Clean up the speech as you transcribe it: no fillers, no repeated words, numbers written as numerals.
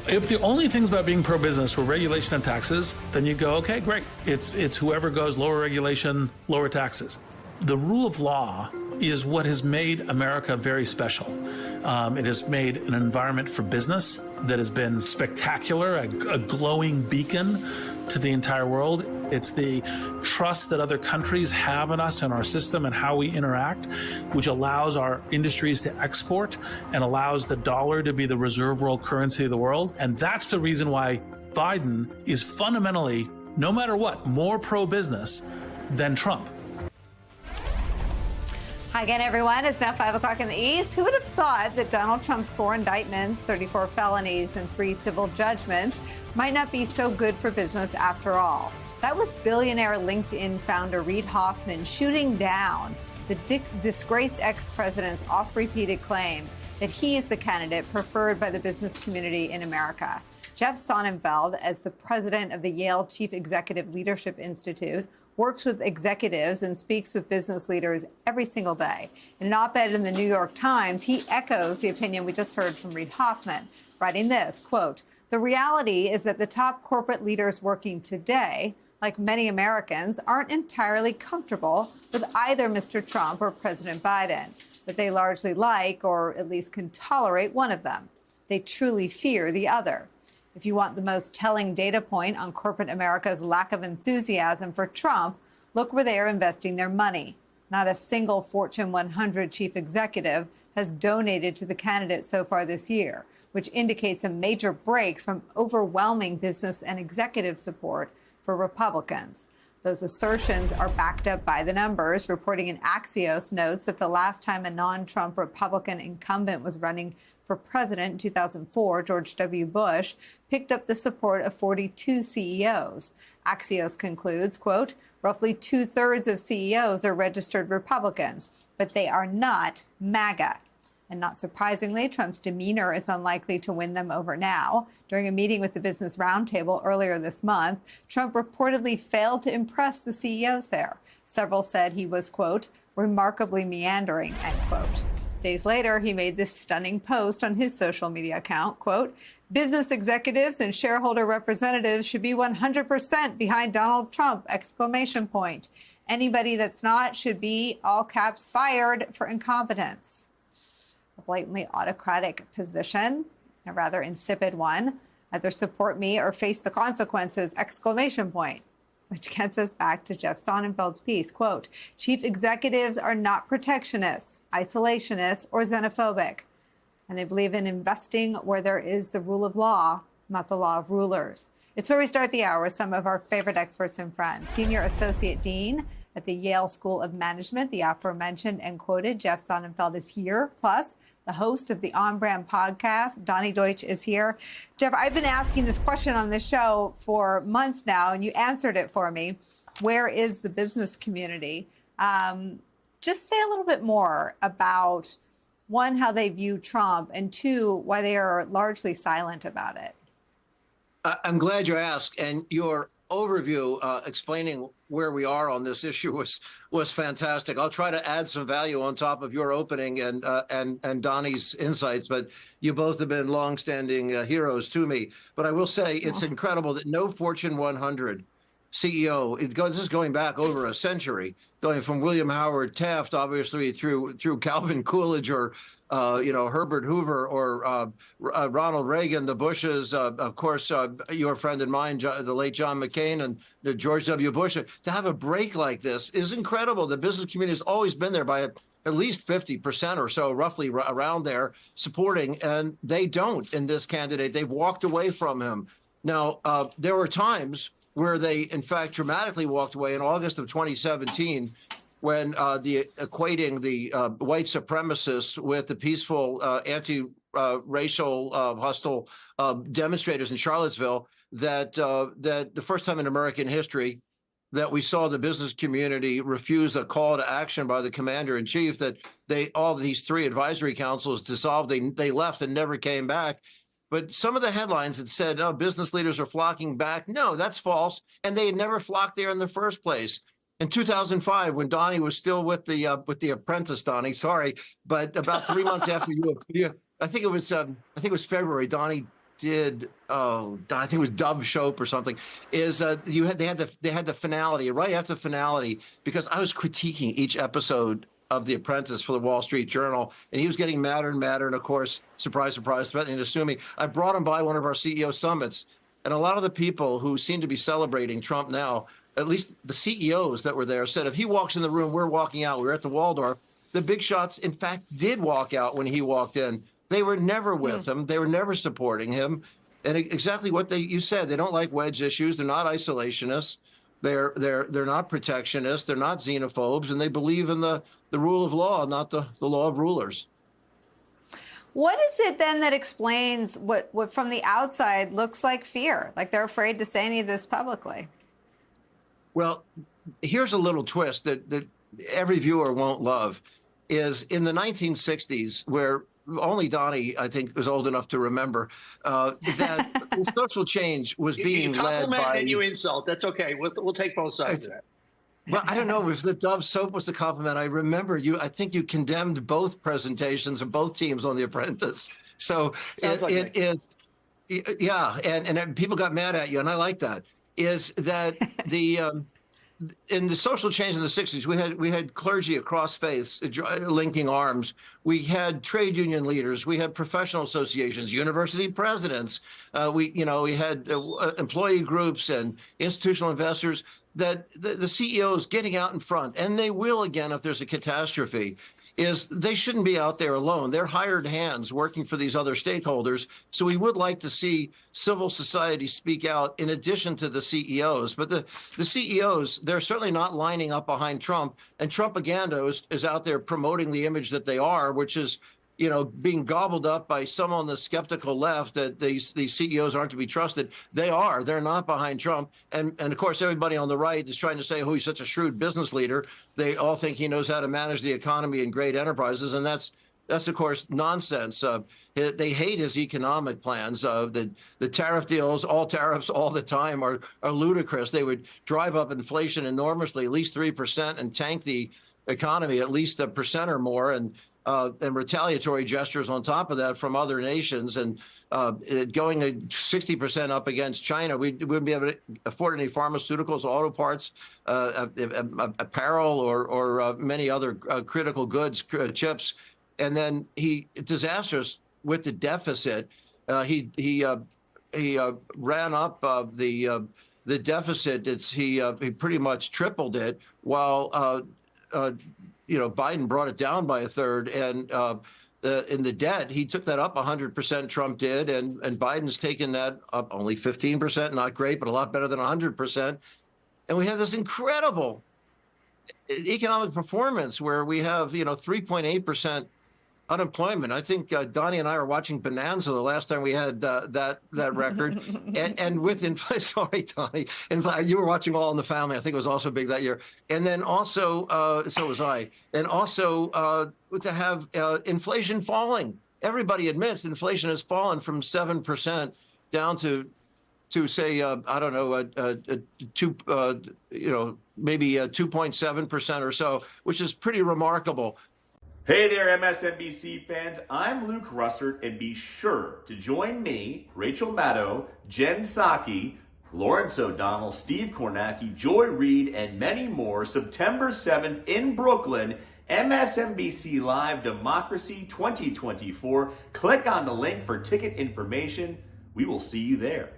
If the only things about being pro-business were regulation and taxes, then you go, okay, great. It's whoever goes lower regulation, lower taxes. The rule of law is what has made America very special. It has made an environment for business that has been spectacular, a glowing beacon to the entire world. It's the trust that other countries have in us and our system and how we interact, which allows our industries to export and allows the dollar to be the reserve world currency of the world. And that's the reason why Biden is fundamentally, no matter what, more pro-business than Trump. Hi again, everyone. It's now 5 o'clock in the East. Who would have thought that Donald Trump's 4 indictments, 34 felonies, and 3 civil judgments might not be so good for business after all? That was billionaire LinkedIn founder Reid Hoffman shooting down the disgraced ex-president's oft-repeated claim that he is the candidate preferred by the business community in America. Jeff Sonnenfeld, as the president of the Yale Chief Executive Leadership Institute, works with executives and speaks with business leaders every single day. In an op-ed in the New York Times, he echoes the opinion we just heard from Reid Hoffman, writing this, quote, "The reality is that the top corporate leaders working today, like many Americans, aren't entirely comfortable with either Mr. Trump or President Biden, but they largely like, or at least can tolerate, one of them. They truly fear the other. If you want the most telling data point on corporate America's lack of enthusiasm for Trump, look where they are investing their money. Not a single Fortune 100 chief executive has donated to the candidate so far this year, which indicates a major break from overwhelming business and executive support for Republicans. Those assertions are backed up by the numbers. Reporting in Axios notes that the last time a non-Trump Republican incumbent was running for president in 2004, George W. Bush, picked up the support of 42 CEOs. Axios concludes, quote, roughly 2/3 of CEOs are registered Republicans, but they are not MAGA. And not surprisingly, Trump's demeanor is unlikely to win them over now. During a meeting with the Business Roundtable earlier this month, Trump reportedly failed to impress the CEOs there. Several said he was, quote, remarkably meandering, end quote. Days later, he made this stunning post on his social media account, quote, business executives and shareholder representatives should be 100% behind Donald Trump, exclamation point. Anybody that's not should be, all caps, fired for incompetence. A blatantly autocratic position, a rather insipid one. Either support me or face the consequences, exclamation point. Which gets us back to Jeff Sonnenfeld's piece, quote, chief executives are not protectionists, isolationists, or xenophobic. And they believe in investing where there is the rule of law, not the law of rulers. It's where we start the hour with some of our favorite experts and friends. Senior Associate Dean at the Yale School of Management, the aforementioned and quoted Jeff Sonnenfeld is here. Plus, the host of the On Brand podcast, Donny Deutsch, is here. Jeff, I've been asking this question on this show for months now, and you answered it for me. Where is the business community? Just say a little bit more about, one, how they view Trump, and two, why they are largely silent about it. I'm glad you asked, and your overview explaining where we are on this issue was fantastic. I'll try to add some value on top of your opening and Donnie's insights, but you both have been longstanding heroes to me. But I will say it's incredible that no Fortune 100 CEO, this is going back over a century, going from William Howard Taft, obviously through Calvin Coolidge or Herbert Hoover or Ronald Reagan, the Bushes, of course, your friend and mine, the late John McCain and the George W. Bush. To have a break like this is incredible. The business community has always been there by at least 50% or so, roughly around there, supporting, and they don't in this candidate. They've walked away from him. Now, there were times where they, in fact, dramatically walked away in August of 2017, when equating the white supremacists with the peaceful anti-racial hostile demonstrators in Charlottesville, that the first time in American history that we saw the business community refuse a call to action by the commander-in-chief, that all these 3 advisory councils dissolved, they left and never came back. But some of the headlines that said, oh, business leaders are flocking back. No, that's false. And they had never flocked there in the first place. In 2005, when Donnie was still with the Apprentice, Donnie, sorry, but about 3 months after I think it was February, Donnie did, I think it was Dove Soap or something, is they had the finality right after the finality, because I was critiquing each episode of The Apprentice for the Wall Street Journal, and he was getting madder and madder, and of course, surprise, surprise, threatening to sue me. I brought him by one of our CEO summits, and a lot of the people who seem to be celebrating Trump now, at least the CEOs that were there, said if he walks in the room, we're walking out. We were at the Waldorf. The big shots, in fact, did walk out when he walked in. They were never with him. They were never supporting him. And exactly what you said, they don't like wedge issues. They're not isolationists. They're not protectionists. They're not xenophobes. And they believe in the rule of law, not the law of rulers. What is it then that explains what from the outside looks like fear? Like they're afraid to say any of this publicly. Well, here's a little twist that every viewer won't love, is in the 1960s, where only Donnie, I think, was old enough to remember, that social change was being led by... You compliment and you insult. That's okay. We'll take both sides of that. Well, I don't know if the Dove Soap was the compliment. I remember I think you condemned both presentations of both teams on The Apprentice. So yeah, and people got mad at you, and I like that. Is that in the social change in the 60s, we had clergy across faiths linking arms. We had trade union leaders. We had professional associations, university presidents. We had employee groups and institutional investors. That the CEOs getting out in front, and they will again if there's a catastrophe, is they shouldn't be out there alone. They're hired hands working for these other stakeholders. So we would like to see civil society speak out in addition to the CEOs. But the CEOs, they're certainly not lining up behind Trump. And Trumpaganda is out there promoting the image that they are, which is, being gobbled up by some on the skeptical left that these CEOs aren't to be trusted. They're not behind Trump. And of course, everybody on the right is trying to say, oh, he's such a shrewd business leader. They all think he knows how to manage the economy and great enterprises. And that's of course, nonsense. They hate his economic plans. The tariff deals, all tariffs all the time are ludicrous. They would drive up inflation enormously, at least 3%, and tank the economy at least 1% or more. And retaliatory gestures on top of that from other nations, and going 60% up against China. We wouldn't be able to afford any pharmaceuticals, auto parts, apparel, or many other critical goods, chips. And then disastrous with the deficit. He ran up the deficit. He pretty much tripled it, while Biden brought it down by a third, and in the debt, he took that up 100%. Trump did, and Biden's taken that up only 15%. Not great, but a lot better than 100%. And we have this incredible economic performance where we have 3.8% unemployment. I think Donnie and I were watching Bonanza the last time we had that record, and with inflation. Sorry, Donnie. In fact, you were watching All in the Family. I think it was also big that year. And then also, so was I. And also to have inflation falling. Everybody admits inflation has fallen from 7% down to say maybe 2.7% or so, which is pretty remarkable. Hey there, MSNBC fans. I'm Luke Russert, and be sure to join me, Rachel Maddow, Jen Psaki, Lawrence O'Donnell, Steve Kornacki, Joy Reid, and many more September 7th in Brooklyn, MSNBC Live Democracy 2024. Click on the link for ticket information. We will see you there.